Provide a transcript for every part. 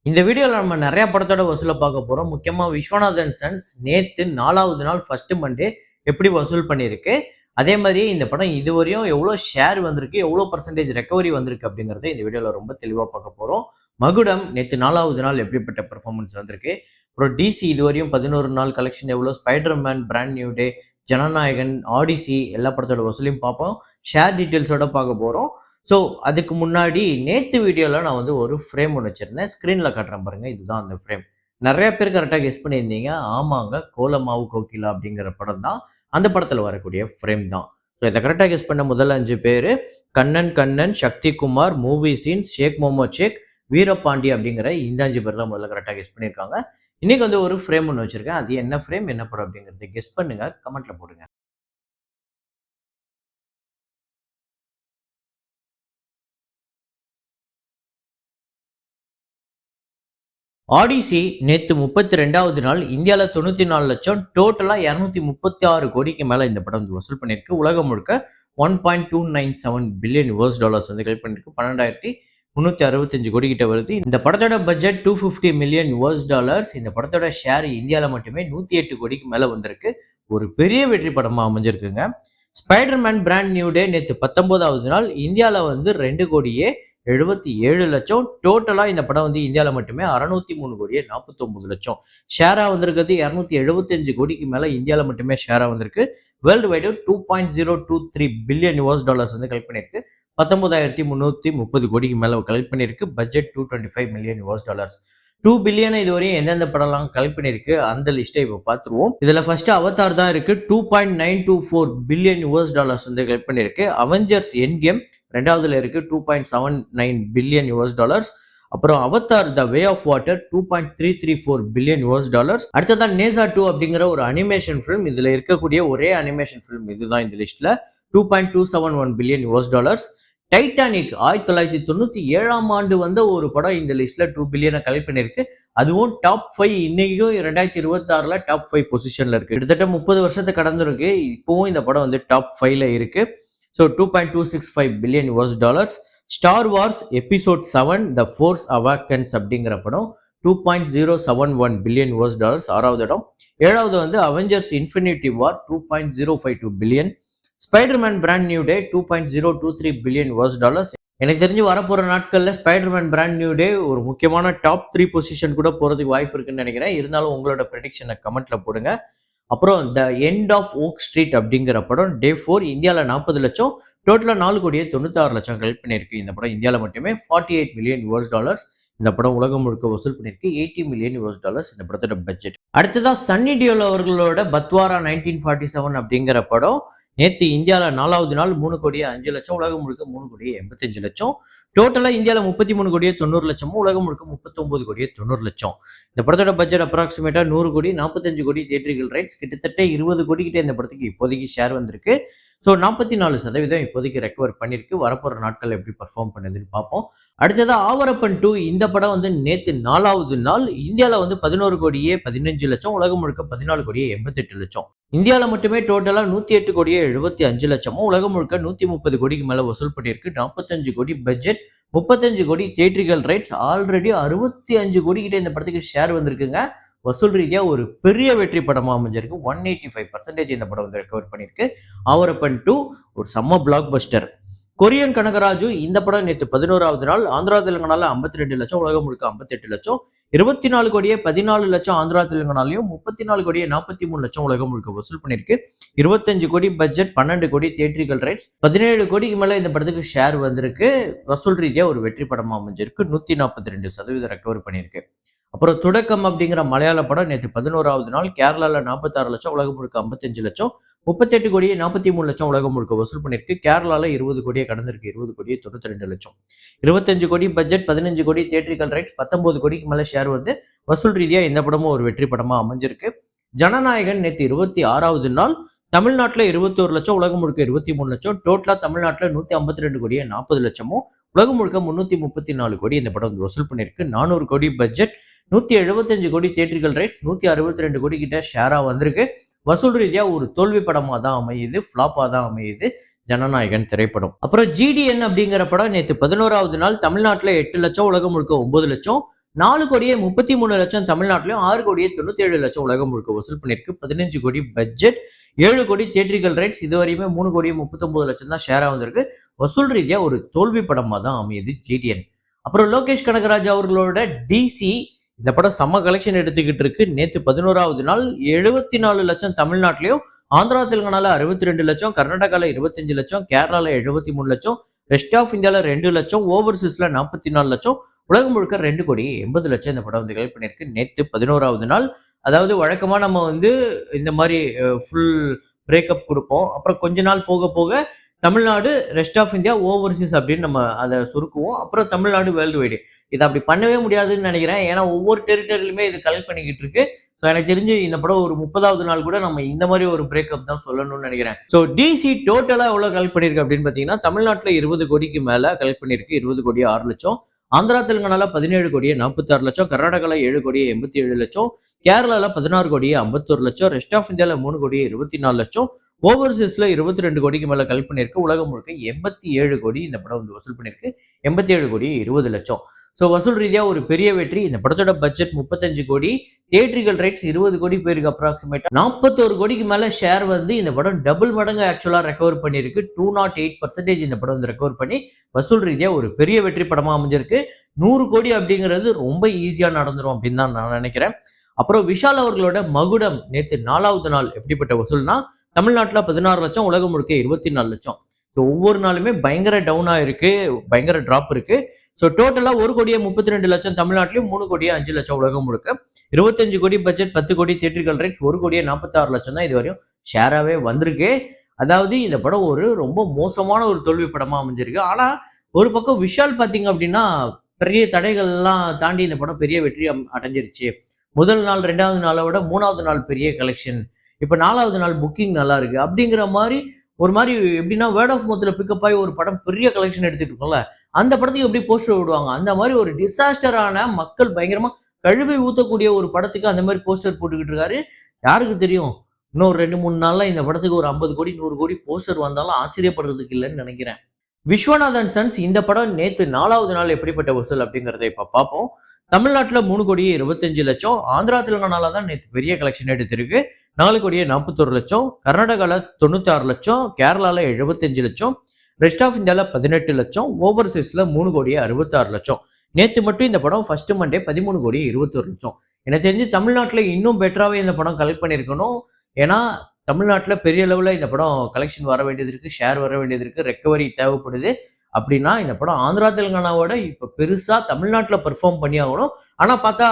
இந்த வீடியோவில் நம்ம நிறைய படத்தோட வசூலை பார்க்க போகிறோம். முக்கியமாக விஸ்வநாதன் சன்ஸ் நேற்று 4வது நாள் ஃபர்ஸ்ட் மண்டே எப்படி வசூல் பண்ணியிருக்கு, அதே மாதிரி இந்த படம் இதுவரையும் எவ்வளோ ஷேர் வந்திருக்கு, எவ்வளோ பர்சன்டேஜ் ரெக்கவரி வந்திருக்கு அப்படிங்கிறத இந்த வீடியோவில் ரொம்ப தெளிவாக பார்க்க போகிறோம். மகுடம் நேற்று 4வது நாள் எப்படிப்பட்ட பெர்ஃபார்மன்ஸ் வந்திருக்கு, அப்புறம் டிசி இதுவரையும் 11 நாள் கலெக்ஷன் எவ்வளோ, ஸ்பைடர்மேன், பிராண்ட் நியூ டே, ஜனநாயகன், ஆடிசி எல்லா படத்தோட வசூலையும் பார்ப்போம். ஷேர் டீட்டெயில்ஸோட பார்க்க போகிறோம். ஸோ அதுக்கு முன்னாடி நேற்று வீடியோவில் நான் ஒரு ஃப்ரேம் ஒன்று வச்சுருந்தேன், ஸ்க்ரீனில் காட்டுறேன் பாருங்கள். இதுதான் அந்த ஃப்ரேம். நிறைய பேர் கரெக்டாக கெஸ் பண்ணியிருந்தீங்க. ஆமாங்க, கோலமாவு கோகிலா அப்படிங்கிற படம் தான் அந்த படத்தில் வரக்கூடிய ஃப்ரேம் தான். ஸோ இதை கரெக்டாக கெஸ் பண்ண முதல்ல 5 பேர் கண்ணன், சக்திகுமார், மூவி சீன்ஸ், ஷேக் முகமது ஷேக், வீரபாண்டி அப்படிங்கிற இந்த 5 பேர் தான் முதல்ல கரெக்டாக கெஸ் பண்ணியிருக்காங்க. இன்னைக்கு ஒரு ஃப்ரேம் ஒன்று வச்சுருக்கேன். அது என்ன ஃப்ரேம், என்ன படம் அப்படிங்கிறத கெஸ் பண்ணுங்க, கமெண்ட்டில் போடுங்க. ஆடிசி நேற்று 32வது நாள் இந்தியாவில் 94 லட்சம், டோட்டலாக 236 கோடிக்கு மேலே இந்த படம் வசூல் பண்ணியிருக்கு. உலகம் முழுக்க 1.297 பில்லியன் யூஎஸ் டாலர்ஸ் கலெக்ட் பண்ணியிருக்கு. 12,365 கோடி கிட்ட வருது. இந்த படத்தோட பட்ஜெட் 250 மில்லியன் யூஎஸ் டாலர்ஸ். இந்த படத்தோட ஷேர் இந்தியாவில் மட்டுமே 108 கோடிக்கு மேலே வந்திருக்கு. ஒரு பெரிய வெற்றி படமாக அமைஞ்சிருக்குங்க. ஸ்பைடர்மேன் பிராண்ட் நியூ டே நேற்று 19வது நாள் இந்தியாவில் 2 கோடியே 77 லட்சம். டோட்டலாக இந்த படம் இந்தியாவில் மட்டுமே 603 கோடியே 49 லட்சம் ஷேராக வந்திருக்கிறது. 275 கோடிக்கு மேலே இந்தியாவில் மட்டுமே ஷேராக வந்திருக்கு. World wide 2.023 billion US dollars collect பண்ணியிருக்கு. 19,330 கோடிக்கு மேலே கலெக்ட் பண்ணியிருக்கு. Budget 225 million US dollars. 2 billion இதுவரையும் எந்தெந்த படம்லாம் கலெக்ட் பண்ணியிருக்கு அந்த லிஸ்ட்டை இப்போ பார்த்துருவோம். இதில் ஃபர்ஸ்ட் அவதார் தான் இருக்கு. 2.924 பில்லியன் யூஎஸ் டாலர்ஸ் கலெக்ட் பண்ணியிருக்கு. அவெஞ்சர்ஸ் எண்ட் கேம் ரெண்டாவதுல இருக்கு, 2.79 பில்லியன் யூஎஸ் டாலர்ஸ். அப்புறம் Avatar the way of water 2.334 billion US dollars. அடுத்ததான் நேசா 2 அப்படிங்கிற ஒரு அனிமேஷன் ஃபிலிம். இதுல இருக்கக்கூடிய ஒரே அனிமேஷன் ஃபிலிம் இதுதான் இந்த லிஸ்ட்ல. 2.271 பில்லியன் யூஎஸ் டாலர்ஸ். டைட்டானிக் 1997ஆம் ஆண்டு ஒரு படம் இந்த லிஸ்ட்ல 2 பில்லியனை கலெக்ட் பண்ணிருக்கு. அதுவும் டாப் 5 இன்னைக்கும் 2026ல டாப் 5 பொசிஷன்ல இருக்கு. கிட்டத்தட்ட 30 வருஷத்தை கடந்திருக்கு. இப்பவும் இந்த படம் டாப் 5ல இருக்கு. So 2.265 billion US dollars. Star Wars episode 7 the Force Awakens அப்படிங்கிற படம் 2.071 பில்லியன் யூஎஸ் டாலர்ஸ் 6வது இடம். 7வது Avengers Infinity War 2.052 billion. Spiderman Brand New Day 2.023 billion US dollars. எனக்கு தெரிஞ்சு வரப்போற நாட்களில் ஸ்பைடர்மேன் பிராண்ட் நியூ டே ஒரு முக்கியமான டாப் 3 பொசிஷன் கூட போறதுக்கு வாய்ப்பு இருக்குன்னு நினைக்கிறேன். இருந்தாலும் உங்களோட ப்ரெடிக்ஷனை கமெண்ட்ல போடுங்க. அப்புறம் the end of oak street அப்படிங்கிற படம் டே 4 இந்தியாவில் 40 லட்சம், டோட்டலாக 4 கோடியே 96 லட்சம் கலெக்ட் பண்ணியிருக்கு. இந்த படம் இந்தியாவில் மட்டுமே 48 மில்லியன் யூஎஸ் டாலர்ஸ். இந்த படம் உலகம் முழுக்க வசூல் பண்ணியிருக்கு. 80 மில்லியன் யூஎஸ் டாலர்ஸ் இந்த படத்தோட பட்ஜெட். அடுத்ததான் சன்னி டியோல் அவர்களோட பத்வாரா 1947 அப்படிங்கிற படம் நேற்று இந்தியாவில் 4வது நாள் 3 கோடியே 5 லட்சம், உலகம் முழுக்க 3 கோடியே 85 லட்சம். டோட்டலாக இந்தியாவில் 33 கோடியே 90 லட்சமும், உலகம் முழுக்க 39 கோடியே 90 லட்சம். இந்த படத்தோட பட்ஜெட் அப்ராக்சிமேட்டா 100 கோடி, 45 கோடி தியேட்டரிக்கல் ரைட்ஸ். கிட்டத்தட்ட 20 கோடி கிட்ட இந்த படத்துக்கு இப்போதைக்கு ஷேர் வந்திருக்கு. ஸோ 44% இப்போதைக்கு ரெக்கவர் பண்ணியிருக்கு. வரப்போகிற நாட்கள் எப்படி பர்ஃபார்ம் பண்ணுதுன்னு பார்ப்போம். அடுத்ததா ஆவரப்பன் 2 இந்த படம் நேற்று 4வது நாள் இந்தியாவில் 11 கோடியே 15 லட்சம், உலகம் முழுக்க 14 கோடியே 88 லட்சம். இந்தியாவில் மட்டுமே டோட்டலாக 108 கோடியே 75 லட்சமும், உலகம் முழுக்க 130 கோடிக்கு மேலே வசூல் பண்ணியிருக்கு. 45 கோடி பட்ஜெட், 35 கோடி தியேட்டரிக்கல் ரைட்ஸ். ஆல்ரெடி 65 கோடி கிட்ட இந்த படத்துக்கு ஷேர் வந்திருக்குங்க. வசூல் ரீதியா ஒரு பெரிய வெற்றி படமா அமைஞ்சிருக்கு. 185% இந்த படம் ரெக்கவர் பண்ணியிருக்கு. ஆவரப்பன் 2 ஒரு செம்ம பிளாக் பஸ்டர். கொரியன் கனகராஜு இந்த படம் நேற்று 11வது நாள் ஆந்திரா தெலுங்கானால 52 லட்சம், உலகம் முழுக்க 58 லட்சம். 24 கோடியே 14 லட்சம் ஆந்திரா தெலுங்கானாலையும், 34 கோடியே 43 லட்சம் உலகம் முழுக்க வசூல் பண்ணியிருக்கு. 25 கோடி பட்ஜெட், 12 கோடி தியேட்டரிக்கல் ரைட்ஸ். 17 கோடிக்கு மேல இந்த படத்துக்கு ஷேர் வந்திருக்கு. வசூல் ரீதியா ஒரு வெற்றி படமா அமைஞ்சிருக்கு. 142% ரெக்கவர் பண்ணியிருக்கு. அப்புறம் தொடக்கம் அப்படிங்கிற மலையாள படம் நேற்று 11வது நாள் கேரளால 46 லட்சம், உலகம் முழுக்க 55 லட்சம். 38 கோடியே 43 லட்சம் உலகம் முழுக்க வசூல் பண்ணியிருக்கு. கேரளால 20 கோடியே கடந்திருக்கு. 20 கோடியே 92 லட்சம். 25 கோடி பட்ஜெட், 15 கோடி தியேட்டரிக்கல் ரைட்ஸ். 19 கோடிக்கு மேல ஷேர் வசூல் ரீதியா இந்த படமும் ஒரு வெற்றி படமா அமைஞ்சிருக்கு. ஜனநாயகன் நேற்று 26வது நாள் தமிழ்நாட்டில் 21 லட்சம், உலகம் முழுக்க 23 லட்சம். டோட்டலா தமிழ்நாட்டில் 152 கோடியே 40 லட்சமும், உலகம் முழுக்க 334 கோடி இந்த படம் வசூல் பண்ணியிருக்கு. 400 கோடி பட்ஜெட், 175 கோடி தியேட்டரிக்கல் ரைட்ஸ். 162 கோடி கிட்ட ஷேரா வந்திருக்கு. வசூல் ரீதியா ஒரு தோல்வி படமா தான் அமையுது, ஃபிளாப்பா தான் அமையுது ஜனநாயகன் திரைப்படம். அப்புறம் ஜிடிஎன் அப்படிங்கிற படம் நேற்று 11வது நாள் தமிழ்நாட்டில் 8 லட்சம், உலகம் முழுக்க 9 லட்சம். 4,33,00,000 தமிழ்நாட்டிலும் 6,97,00,000 உலகம் முழுக்க வசூல் பண்ணியிருக்கு. 15 கோடி பட்ஜெட், 7 கோடி தியேட்ரிக்கல் ரைட்ஸ், இதுவரையுமே 3,39,00,000 தான் ஷேரா வந்திருக்கு. வசூல் ரீதியா ஒரு தோல்வி படமா தான் அமையுது ஜிடிஎன். அப்புறம் லோகேஷ் கனகராஜ் அவர்களோட டிசி இந்த படம் செம்ம கலெக்ஷன் எடுத்துக்கிட்டு இருக்கு. நேத்து 11வது நாள் 74 லட்சம் தமிழ்நாட்டிலையும், ஆந்திரா தெலுங்கானால 62 லட்சம், கர்நாடகால 25 லட்சம், கேரளால 73 லட்சம், ரெஸ்ட் ஆஃப் இந்தியால 2 லட்சம், ஓவர்சீஸ்ல 44 லட்சம், உலகம் முழுக்க 2,80,00,000 இந்த படம் வந்து கலெக்ட் பண்ணியிருக்கு. நேத்து 11வது நாள். அதாவது வழக்கமா நம்ம வந்து இந்த மாதிரி ஃபுல் பிரேக்கப் கொடுப்போம். அப்புறம் கொஞ்ச நாள் போக போக Tamil Nadu, rest of India, overseas அப்படின்னு நம்ம அதை சுருக்குவோம். அப்புறம் தமிழ்நாடு வேர்ல்டு வைடு. இதை அப்படி பண்ணவே முடியாதுன்னு நினைக்கிறேன். ஏன்னா ஒவ்வொரு டெரிட்டரியிலுமே இது கலெக்ட் பண்ணிக்கிட்டு இருக்கு. ஸோ எனக்கு தெரிஞ்சு இந்த படம் ஒரு 30வது நாள் கூட நம்ம இந்த மாதிரி ஒரு பிரேக்கப் தான் சொல்லணும்னு நினைக்கிறேன். ஸோ டிசி டோட்டலா எவ்வளவு கலெக்ட் பண்ணிருக்கு அப்படின்னு பாத்தீங்கன்னா, தமிழ்நாட்டில் 20 கோடிக்கு மேல கலெக்ட் பண்ணிருக்கு. 20 கோடி 6 லட்சம், ஆந்திரா தெலுங்கானால 17 கோடியே 46 லட்சம், கர்நாடகால 7 கோடியே 87 லட்சம், கேரளால 16 கோடியே 51 லட்சம், ரெஸ்ட் ஆஃப் இந்தியால 3 கோடியே 24 லட்சம், ஓவர்சீஸ்ல 22 கோடிக்கு மேல கலெக்ட் பண்ணிருக்கு. உலகம் முழுக்க 87 கோடி இந்த படம் வந்து வசூல் பண்ணிருக்கு. 87 கோடி 20 லட்சம். ஸோ வசூல் ரீதியா ஒரு பெரிய வெற்றி. இந்த படத்தோட பட்ஜெட் 35 கோடி, தியேட்ரிக்கல் ரைட்ஸ் 20 கோடி பேருக்கு அப்ராக்சிமேட்டா 41 கோடிக்கு மேல ஷேர் வந்து இந்த படம் டபுள் மடங்கு ஆக்சுவலா ரெக்கவர் பண்ணிருக்கு. 208% இந்த படம் வந்து ரெக்கவர் பண்ணி வசூல் ரீதியா ஒரு பெரிய வெற்றி படமா அமைஞ்சிருக்கு. 100 கோடி அப்படிங்கிறது ரொம்ப ஈஸியா நடந்துரும் அப்படின்னு தான் நான் நினைக்கிறேன். அப்புறம் விஷால் அவர்களோட மகுடம் நேத்து 4வது நாள் எப்படிப்பட்ட வசூல்னா, தமிழ்நாட்டுல 16 லட்சம், உலகம் முழுக்க 24 லட்சம். ஸோ ஒவ்வொரு நாளுமே பயங்கர டவுனா இருக்கு, பயங்கர டிராப் இருக்கு. ஸோ டோட்டலா 1 கோடியே 32 லட்சம் தமிழ்நாட்டிலும், 3 கோடியே 5 லட்சம் உலகம் முழுக்க, 25 கோடி பட்ஜெட், 10 கோடி தியேட்ரிக்கல் ரைட்ஸ், 1 கோடியே 46 லட்சம் தான் இது வரையும் ஷேராவே வந்திருக்கு. அதாவது இந்த படம் ஒரு ரொம்ப மோசமான ஒரு தோல்வி படமா அமைஞ்சிருக்கு. ஆனா ஒரு பக்கம் விஷால் பாத்தீங்க அப்படின்னா, பெரிய தடைகள் எல்லாம் தாண்டி இந்த படம் பெரிய வெற்றி அடைஞ்சிருச்சு. முதல் நாள் 2வது நாளை விட 3வது நாள் பெரிய கலெக்ஷன், இப்ப 4வது நாள் புக்கிங் நல்லா இருக்கு அப்படிங்கிற மாதிரி ஒரு மாதிரி எப்படின்னா வேர்ட் ஆஃப் மவுத்ல பிக்கப் ஆகி ஒரு படம் பெரிய கலெக்ஷன் எடுத்துட்டு இருக்கோம்ல, அந்த படத்துக்கு எப்படி போஸ்டர் விடுவாங்க, அந்த மாதிரி ஒரு டிசாஸ்டரான மக்கள் பயங்கரமா கழுவி ஊத்தக்கூடிய ஒரு படத்துக்கு அந்த மாதிரி போஸ்டர் போட்டுக்கிட்டு இருக்காரு. யாருக்கு தெரியும், இன்னும் 2-3 நாள்ல இந்த படத்துக்கு ஒரு 50 கோடி 100 கோடி போஸ்டர் வந்தாலும் ஆச்சரியப்படுறதுக்கு இல்லைன்னு நினைக்கிறேன். விஸ்வநாதன் சன்ஸ் இந்த படம் நேத்து 4வது நாள் எப்படிப்பட்ட வசூல் அப்படிங்கறத இப்ப பார்ப்போம். தமிழ்நாட்டுல 3 கோடியே 25 லட்சம், ஆந்திரா தெலுங்கானால தான் நேற்று பெரிய கலெக்ஷன் எடுத்திருக்கு. 4 கோடியே 41 லட்சம், கர்நாடகால 96 லட்சம், கேரளால 75 லட்சம், ரெஸ்ட் ஆஃப் இந்தியால 18 லட்சம், ஓவர்சீஸ்ல 3 கோடியே 66 லட்சம். நேத்து மட்டும் இந்த படம் ஃபர்ஸ்ட் மண்டே 13 கோடியே 21 லட்சம். எனக்கு தெரிஞ்சு தமிழ்நாட்டுல இன்னும் பெட்டராகவே இந்த படம் கலெக்ட் பண்ணியிருக்கணும். ஏன்னா தமிழ்நாட்டுல பெரிய லெவலில் இந்த படம் கலெக்ஷன் வர வேண்டியது இருக்கு, ஷேர் வர வேண்டியது இருக்கு, ரெக்கவரி தேவைப்படுது. அப்படின்னா இந்த படம் ஆந்திரா தெலுங்கானாவோட இப்ப பெருசா தமிழ்நாட்டுல பெர்ஃபார்ம் பண்ணி ஆகணும். ஆனா பார்த்தா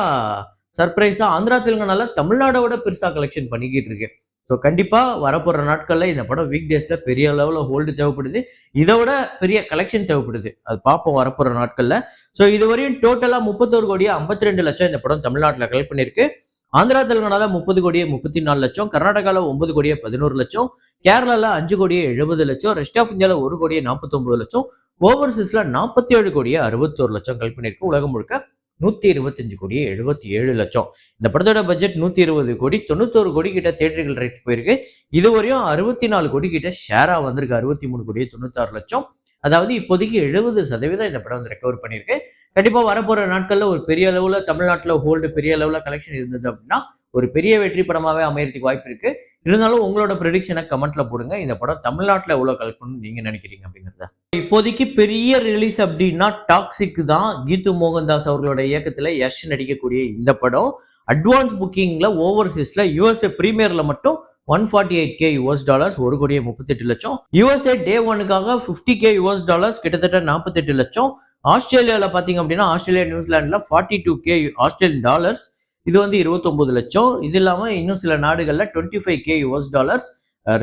சர்ப்ரைஸா ஆந்திரா தெலுங்கானால தமிழ்நாடோட பெருசா கலெக்ஷன் பண்ணிக்கிட்டு இருக்கு. ஸோ கண்டிப்பா வரப்போற நாட்கள்ல இந்த படம் வீக் டேஸ்ல பெரிய லெவலில் ஹோல்டு தேவைப்படுது, இதோட பெரிய கலெக்ஷன் தேவைப்படுது. அது பார்ப்போம் வரப்போற நாட்கள்ல. ஸோ இதுவரையும் டோட்டலா 31 கோடியே 52 லட்சம் இந்த படம் தமிழ்நாட்டில் கலெக்ட் பண்ணிருக்கு. ஆந்திரா தெலுங்கானால 30 கோடியே 34 லட்சம், கர்நாடகால 9 கோடியே 11 லட்சம், கேரளால 5 கோடியே 70 லட்சம், ரெஸ்ட் ஆஃப் இந்தியால 1 கோடியே 49 லட்சம், ஓவர்சீஸ்ல 47 கோடியே 61 லட்சம் கலெக்ட் பண்ணிருக்கு. உலகம் முழுக்க 125 கோடியே 77 லட்சம். இந்த படத்தோட பட்ஜெட் 120 கோடி, 91 கோடி கிட்ட தியேட்டர்கள் ரைட்ஸ் போயிருக்கு. இதுவரையும் 64 கோடி கிட்ட ஷேரா வந்திருக்கு. 63 கோடியே 96 லட்சம். அதாவது இப்போதைக்கு 70% இந்த படம் வந்து ரெக்கவர் பண்ணியிருக்கு. கண்டிப்பா வரப்போற நாட்கள்ல ஒரு பெரிய அளவுல தமிழ்நாட்டுல ஹோல்டு பெரிய அளவுல கலெக்ஷன் இருந்தது அப்படின்னா ஒரு பெரிய வெற்றி படமாவே அமையறதுக்கு வாய்ப்பு இருக்கு. இருந்தாலும் உங்களோட ப்ரெடிக்ஷனை கமெண்ட்ல போடுங்க. இந்த படம் தமிழ்நாட்டுல எவ்வளவு கலெக்ட் பண்ணணும் நீங்க நினைக்கிறீங்க அப்படிங்கிறத. இப்போதைக்கு பெரிய ரிலீஸ் அப்படின்னா டாக்ஸிக் தான். கீது மோகன்தாஸ் அவர்களோட இயக்கத்துல யஷ் நடிக்கக்கூடிய இந்த படம் அட்வான்ஸ் புக்கிங்ல ஓவர்சீஸ்ல யூஎஸ்ஏ பிரீமியர்ல மட்டும் $148K US, 1 கோடியே 38 லட்சம். யூஎஸ்ஏ டே ஒன்னுக்காக $50K US, கிட்டத்தட்ட 48 லட்சம். ஆஸ்திரேலியால பாத்தீங்க அப்படின்னா ஆஸ்திரேலியா நியூசிலாந்துல $42K ஆஸ்திரேலியன் டாலர்ஸ், இது வந்து 29 லட்சம். இது இல்லாம இன்னும் சில நாடுகள்ல $25K US,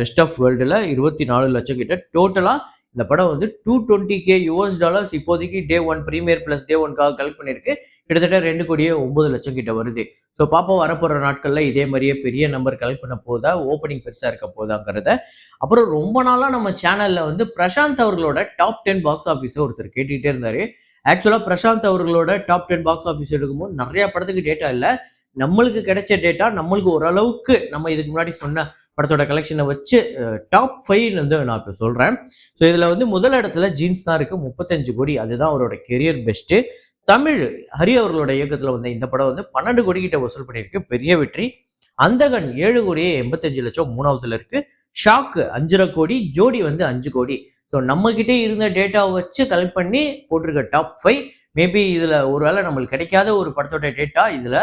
ரெஸ்ட் ஆஃப் வேர்ல்டுல 24 லட்சம் கிட்ட. டோட்டலா இந்த படம் வந்து $220K US இப்போதைக்கு டே ஒன் பிரீமியர் பிளஸ் டே ஒன்காக கலெக்ட் பண்ணிருக்கு. கிட்டத்தட்ட 2 கோடியே 9 லட்சம் கிட்ட வருது. ஸோ பாப்போம் வரப்போற நாட்கள்ல இதே மாதிரியே பெரிய நம்பர் கலெக்ட் பண்ண போதா, ஓப்பனிங் பெருசா இருக்க போதாங்கிறத. அப்புறம் ரொம்ப நாளா நம்ம சேனல்ல வந்து பிரசாந்த் அவர்களோட டாப் 10 பாக்ஸ் ஆஃபீஸ் ஒருத்தர் கேட்டுக்கிட்டே இருந்தாரு. ஆக்சுவலா பிரசாந்த் அவர்களோட டாப் 10 பாக்ஸ் ஆஃபீஸ் எடுக்கும்போது நிறைய படத்துக்கு டேட்டா இல்லை, நம்மளுக்கு கிடைச்ச டேட்டா நம்மளுக்கு ஓரளவுக்கு நம்ம இதுக்கு முன்னாடி சொன்ன படத்தோட கலெக்ஷனை வச்சு டாப் 5 வந்து நான் இப்போ சொல்றேன். ஸோ இதுல வந்து முதல் இடத்துல ஜீன்ஸ் தான் இருக்கு, 35 கோடி. அதுதான் அவரோட கெரியர் பெஸ்ட். தமிழ் ஹரி அவர்களோட இயக்கத்துல வந்த இந்த படம் வந்து 12 கோடி கிட்ட வசூல் பண்ணியிருக்கு. பெரிய வெற்றி. அந்தகன் 7 கோடியே 85 லட்சம் 3வதுல இருக்கு. ஷாக்கு 5.5 கோடி, ஜோடி வந்து 5 கோடி. ஸோ நம்ம கிட்டே இருந்த டேட்டாவை வச்சு கலெக்ட் பண்ணி போட்டிருக்க டாப் 5. மேபி இதுல ஒருவேளை நம்மளுக்கு கிடைக்காத ஒரு படத்தோட டேட்டா இதுல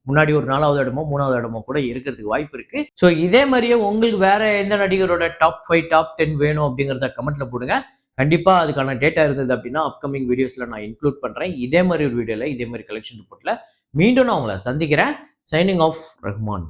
முன்னாடி ஒரு 4வது இடமோ 3வது இடமோ கூட இருக்கிறதுக்கு வாய்ப்பு இருக்கு. ஸோ இதே மாதிரியே உங்களுக்கு வேற எந்த நடிகரோட டாப் 5 டாப் 10 வேணும் அப்படிங்கிறத கமெண்ட்ல போடுங்க. கண்டிப்பா அதுக்கான டேட்டா இருந்தது அப்படின்னா அப்கமிங் வீடியோஸ்ல நான் இன்க்ளூட் பண்றேன். இதே மாதிரி ஒரு வீடியோல இதே மாதிரி கலெக்ஷன் ரிப்போர்ட்ல மீண்டும் நான் உங்களை சந்திக்கிறேன். Signing off Rahman.